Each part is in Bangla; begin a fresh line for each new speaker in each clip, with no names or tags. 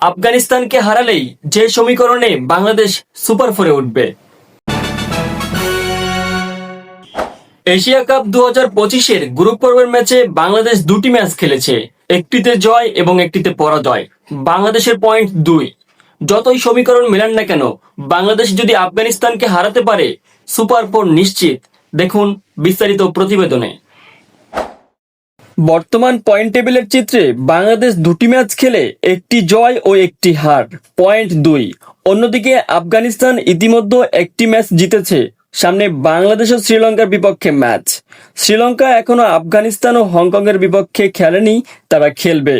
আফগানিস্তানকে হারালেই যে সমীকরণে বাংলাদেশ সুপার ফোরে উঠবে। এশিয়া কাপ 2025-এর গ্রুপ পর্বের ম্যাচে বাংলাদেশ দুটি ম্যাচ খেলেছে, একটিতে জয় এবং একটিতে পরাজয়। বাংলাদেশের পয়েন্ট 2। যতই সমীকরণ মেলান না কেন, বাংলাদেশ যদি আফগানিস্তানকে হারাতে পারে সুপার ফোর নিশ্চিত। দেখুন বিস্তারিত প্রতিবেদনে। বর্তমান পয়েন্ট টেবিলের চিত্রে বাংলাদেশ দুটি ম্যাচ খেলে একটি জয় ও একটি হার, পয়েন্ট 2। অন্যদিকে আফগানিস্তান ইতিমধ্যে একটি ম্যাচ জিতেছে, সামনে বাংলাদেশ ও শ্রীলঙ্কার বিপক্ষে ম্যাচ। শ্রীলঙ্কা এখনো আফগানিস্তান ও হংকংয়ের বিপক্ষে খেলেনি, তারা খেলবে।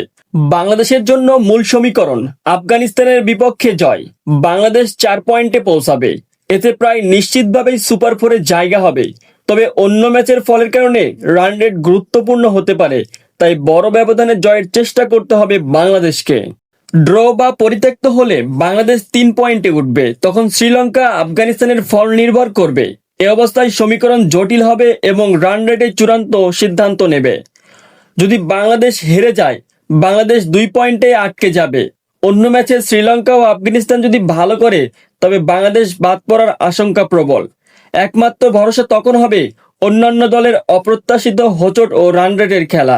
বাংলাদেশের জন্য মূল সমীকরণ আফগানিস্তানের বিপক্ষে জয়, বাংলাদেশ 4 পয়েন্টে পৌঁছাবে। এতে প্রায় নিশ্চিতভাবেই সুপার ফোরে জায়গা হবে। তবে অন্য ম্যাচের ফলের কারণে রান রেট গুরুত্বপূর্ণ হতে পারে, তাই বড় ব্যবধানে জয়ের চেষ্টা করতে হবে বাংলাদেশকে। ড্র বা পরিত্যক্ত হলে বাংলাদেশ 3 পয়েন্টে উঠবে, তখন শ্রীলঙ্কা আফগানিস্তানের ফল নির্ভর করবে। এ অবস্থায় সমীকরণ জটিল হবে এবং রান রেটে চূড়ান্ত সিদ্ধান্ত নেবে। যদি বাংলাদেশ হেরে যায়, বাংলাদেশ 2 পয়েন্টে আটকে যাবে। অন্য ম্যাচে শ্রীলঙ্কা ও আফগানিস্তান যদি ভালো করে, তবে বাংলাদেশ বাদ পড়ার আশঙ্কা প্রবল। একমাত্র ভরসা তখন হবে অন্যান্য দলের অপ্রত্যাশিত হোঁচট ও রান রেটের খেলা।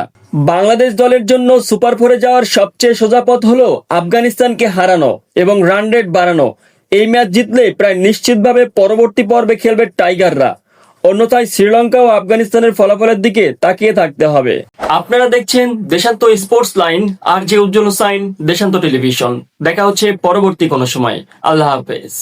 বাংলাদেশ দলের জন্য সুপার ফোরে যাওয়ার সবচেয়ে সোজা পথ হলো আফগানিস্তানকে হারানো এবং রান রেট বাড়ানো। এই ম্যাচ জিতলে প্রায় নিশ্চিতভাবে পরবর্তী পর্বে খেলবে টাইগাররা। অন্যথায় শ্রীলঙ্কা ও আফগানিস্তানের ফলাফলের দিকে তাকিয়ে থাকতে হবে। আপনারা দেখছেন দেশান্ত স্পোর্টস লাইন, আর যে উজ্জ্বল হোসাইন, দেশান্ত টেলিভিশন। দেখা হচ্ছে পরবর্তী কোনো সময়। আল্লাহ হাফেজ।